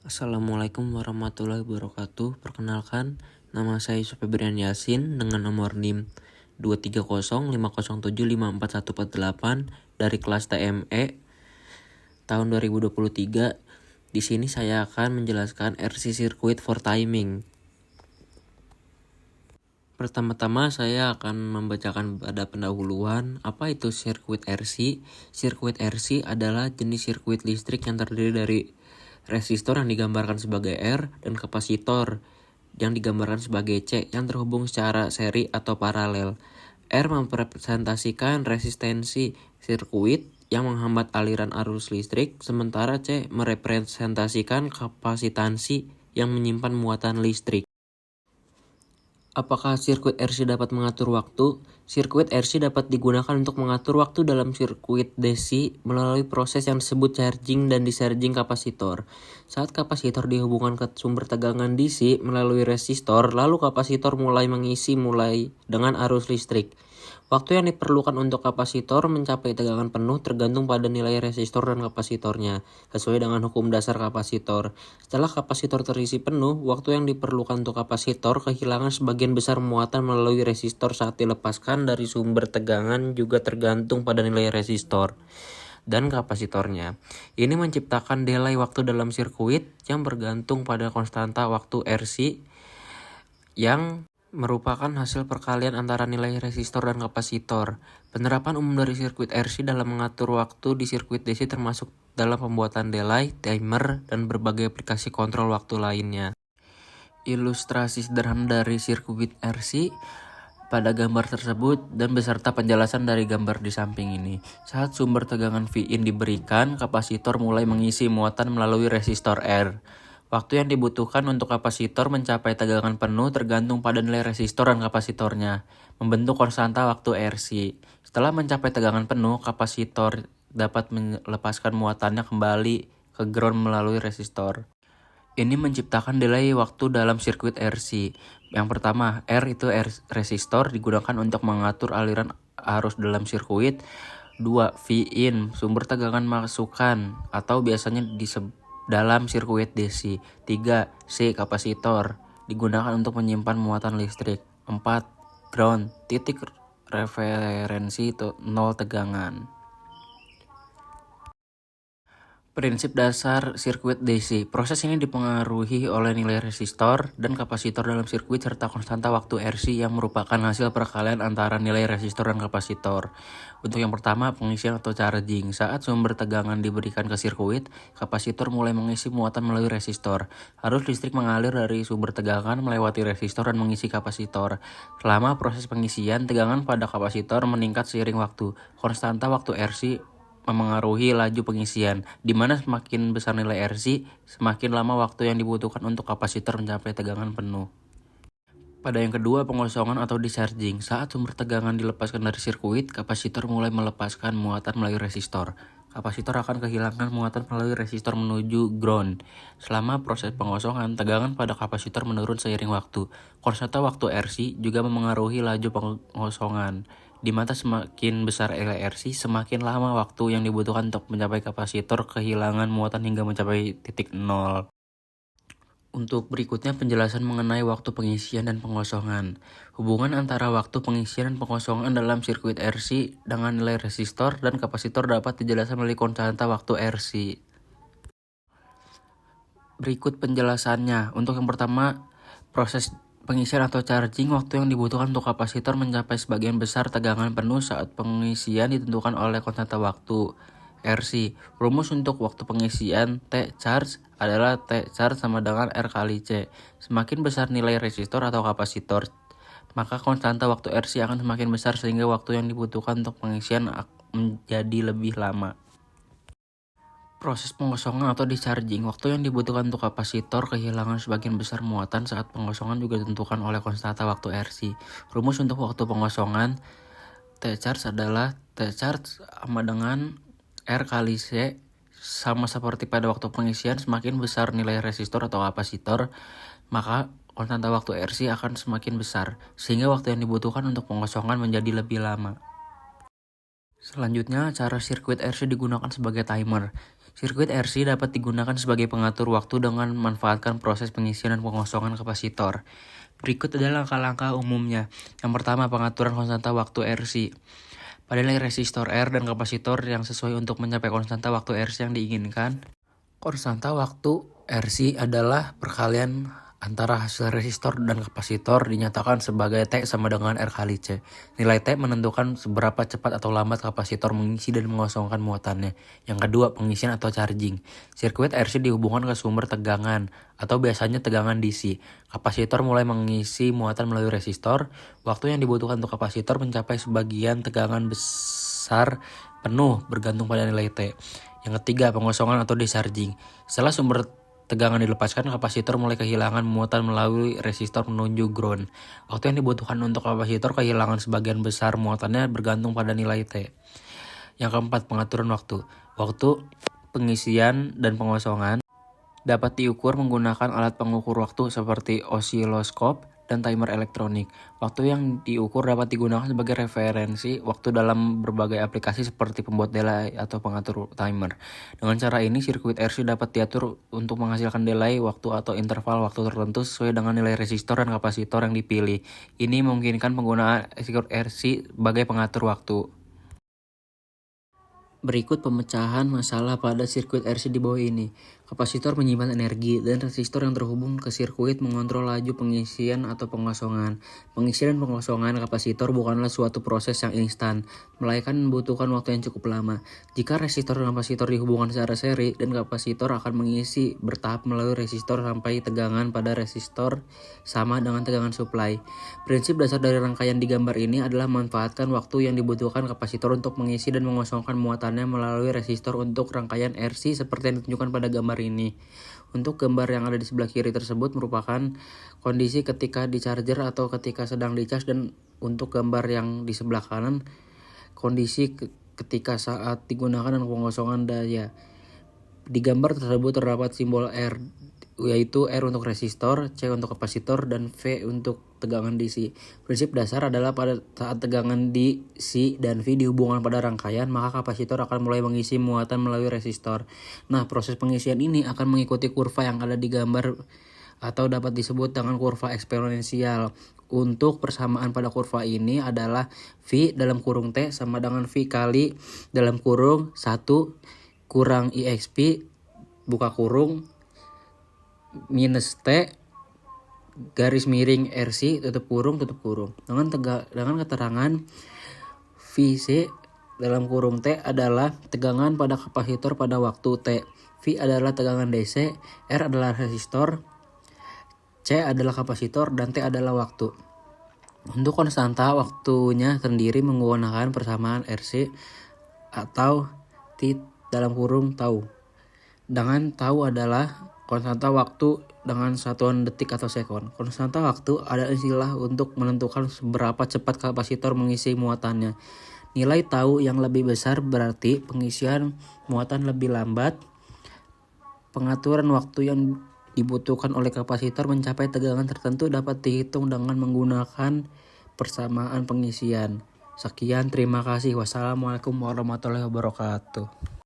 Assalamualaikum warahmatullahi wabarakatuh. Perkenalkan, nama saya Yusuf Febrian Yasin dengan nomor NIM 23050754148 dari kelas TME tahun 2023. Di sini saya akan menjelaskan RC Circuit for Timing. Pertama-tama saya akan membacakan pada pendahuluan apa itu sirkuit RC. Sirkuit RC adalah jenis sirkuit listrik yang terdiri dari resistor yang digambarkan sebagai R dan kapasitor yang digambarkan sebagai C yang terhubung secara seri atau paralel. R merepresentasikan resistensi sirkuit yang menghambat aliran arus listrik, sementara C merepresentasikan kapasitansi yang menyimpan muatan listrik. Apakah sirkuit RC dapat mengatur waktu? Sirkuit RC dapat digunakan untuk mengatur waktu dalam sirkuit DC melalui proses yang disebut charging dan discharging kapasitor. Saat kapasitor dihubungkan ke sumber tegangan DC melalui resistor, lalu kapasitor mulai mengisi dengan arus listrik. Waktu yang diperlukan untuk kapasitor mencapai tegangan penuh tergantung pada nilai resistor dan kapasitornya, sesuai dengan hukum dasar kapasitor. Setelah kapasitor terisi penuh, waktu yang diperlukan untuk kapasitor kehilangan sebagian besar muatan melalui resistor saat dilepaskan dari sumber tegangan juga tergantung pada nilai resistor dan kapasitornya. Ini menciptakan delay waktu dalam sirkuit yang bergantung pada konstanta waktu RC yang merupakan hasil perkalian antara nilai resistor dan kapasitor. Penerapan umum dari sirkuit RC dalam mengatur waktu di sirkuit DC termasuk dalam pembuatan delay, timer, dan berbagai aplikasi kontrol waktu lainnya. Ilustrasi sederhana dari sirkuit RC pada gambar tersebut dan beserta penjelasan dari gambar di samping ini. Saat sumber tegangan Vin diberikan, kapasitor mulai mengisi muatan melalui resistor R. Waktu yang dibutuhkan untuk kapasitor mencapai tegangan penuh tergantung pada nilai resistor dan kapasitornya, membentuk konstanta waktu RC. Setelah mencapai tegangan penuh, kapasitor dapat melepaskan muatannya kembali ke ground melalui resistor. Ini menciptakan delay waktu dalam sirkuit RC. Yang pertama, R itu resistor digunakan untuk mengatur aliran arus dalam sirkuit. 2. Vin, sumber tegangan masukan atau biasanya dalam sirkuit DC. 3. C. Kapasitor digunakan untuk menyimpan muatan listrik. 4. Ground, titik referensi itu 0 tegangan. Prinsip dasar sirkuit DC. Proses ini dipengaruhi oleh nilai resistor dan kapasitor dalam sirkuit serta konstanta waktu RC yang merupakan hasil perkalian antara nilai resistor dan kapasitor. Untuk yang pertama, pengisian atau charging. Saat sumber tegangan diberikan ke sirkuit, kapasitor mulai mengisi muatan melalui resistor. Arus listrik mengalir dari sumber tegangan melewati resistor dan mengisi kapasitor. Selama proses pengisian, tegangan pada kapasitor meningkat seiring waktu. Konstanta waktu RC memengaruhi laju pengisian, di mana semakin besar nilai RC, semakin lama waktu yang dibutuhkan untuk kapasitor mencapai tegangan penuh. Pada yang kedua, pengosongan atau discharging. Saat sumber tegangan dilepaskan dari sirkuit, kapasitor mulai melepaskan muatan melalui resistor. Kapasitor akan kehilangan muatan melalui resistor menuju ground. Selama proses pengosongan, tegangan pada kapasitor menurun seiring waktu. Konstanta waktu RC juga memengaruhi laju pengosongan, di mana semakin besar nilai RC, semakin lama waktu yang dibutuhkan untuk mencapai kapasitor kehilangan muatan hingga mencapai titik nol. Untuk berikutnya penjelasan mengenai waktu pengisian dan pengosongan. Hubungan antara waktu pengisian dan pengosongan dalam sirkuit RC dengan nilai resistor dan kapasitor dapat dijelaskan melalui konstanta waktu RC. Berikut penjelasannya. Untuk yang pertama, proses pengisian atau charging, waktu yang dibutuhkan untuk kapasitor mencapai sebagian besar tegangan penuh saat pengisian ditentukan oleh konstanta waktu RC. Rumus untuk waktu pengisian T charge adalah T charge sama dengan R kali C. Semakin besar nilai resistor atau kapasitor, maka konstanta waktu RC akan semakin besar sehingga waktu yang dibutuhkan untuk pengisian menjadi lebih lama. Proses pengosongan atau discharging. Waktu yang dibutuhkan untuk kapasitor kehilangan sebagian besar muatan saat pengosongan juga ditentukan oleh konstanta waktu RC. Rumus untuk waktu pengosongan T charge adalah T charge sama dengan R kali C. Sama seperti pada waktu pengisian, semakin besar nilai resistor atau kapasitor, maka konstanta waktu RC akan semakin besar, sehingga waktu yang dibutuhkan untuk pengosongan menjadi lebih lama. Selanjutnya, cara sirkuit RC digunakan sebagai timer. Sirkuit RC dapat digunakan sebagai pengatur waktu dengan memanfaatkan proses pengisian dan pengosongan kapasitor. Berikut adalah langkah-langkah umumnya. Yang pertama, pengaturan konstanta waktu RC. Pada nilai resistor R dan kapasitor yang sesuai untuk mencapai konstanta waktu RC yang diinginkan. Konstanta waktu RC adalah perkalian antara hasil resistor dan kapasitor dinyatakan sebagai T sama dengan R kali C. Nilai T menentukan seberapa cepat atau lambat kapasitor mengisi dan mengosongkan muatannya. Yang kedua, pengisian atau charging. Sirkuit RC dihubungkan ke sumber tegangan atau biasanya tegangan DC. Kapasitor mulai mengisi muatan melalui resistor. Waktu yang dibutuhkan untuk kapasitor mencapai sebagian tegangan besar penuh bergantung pada nilai T. Yang ketiga, pengosongan atau discharging. Setelah sumber tegangan dilepaskan, kapasitor mulai kehilangan muatan melalui resistor menuju ground. Waktu yang dibutuhkan untuk kapasitor kehilangan sebagian besar muatannya bergantung pada nilai T. Yang keempat, pengaturan waktu. Waktu pengisian dan pengosongan dapat diukur menggunakan alat pengukur waktu seperti osiloskop dan timer elektronik. Waktu yang diukur dapat digunakan sebagai referensi waktu dalam berbagai aplikasi seperti pembuat delay atau pengatur timer. Dengan cara ini, sirkuit RC dapat diatur untuk menghasilkan delay waktu atau interval waktu tertentu sesuai dengan nilai resistor dan kapasitor yang dipilih. Ini memungkinkan penggunaan sirkuit RC sebagai pengatur waktu. Berikut pemecahan masalah pada sirkuit RC di bawah ini. Kapasitor menyimpan energi dan resistor yang terhubung ke sirkuit mengontrol laju pengisian atau pengosongan. Pengisian dan pengosongan kapasitor bukanlah suatu proses yang instan, melainkan membutuhkan waktu yang cukup lama. Jika resistor dan kapasitor dihubungkan secara seri, dan kapasitor akan mengisi bertahap melalui resistor sampai tegangan pada resistor sama dengan tegangan supply. Prinsip dasar dari rangkaian di gambar ini adalah memanfaatkan waktu yang dibutuhkan kapasitor untuk mengisi dan mengosongkan muatan melalui resistor untuk rangkaian RC seperti yang ditunjukkan pada gambar ini. Untuk gambar yang ada di sebelah kiri tersebut merupakan kondisi ketika di charger atau ketika sedang di charge, dan untuk gambar yang di sebelah kanan kondisi ketika saat digunakan dan pengosongan daya. Di gambar tersebut terdapat simbol R, yaitu R untuk resistor, C untuk kapasitor, dan V untuk tegangan DC. Prinsip dasar adalah pada saat tegangan DC dan V dihubungkan pada rangkaian, maka kapasitor akan mulai mengisi muatan melalui resistor. Nah, proses pengisian ini akan mengikuti kurva yang ada di gambar atau dapat disebut dengan kurva eksponensial. Untuk persamaan pada kurva ini adalah V dalam kurung T sama dengan V kali dalam kurung 1 kurang IXP buka kurung minus T garis miring RC tutup kurung. Dengan keterangan VC dalam kurung T adalah tegangan pada kapasitor pada waktu T. V adalah tegangan DC, R adalah resistor, C adalah kapasitor, dan T adalah waktu. Untuk konstanta waktunya sendiri menggunakan persamaan RC atau T dalam kurung tau. Dengan tau adalah konstanta waktu dengan satuan detik atau sekon. Konstanta waktu adalah istilah untuk menentukan seberapa cepat kapasitor mengisi muatannya. Nilai tau yang lebih besar berarti pengisian muatan lebih lambat. Pengaturan waktu yang dibutuhkan oleh kapasitor mencapai tegangan tertentu dapat dihitung dengan menggunakan persamaan pengisian. Sekian, terima kasih. Wassalamualaikum warahmatullahi wabarakatuh.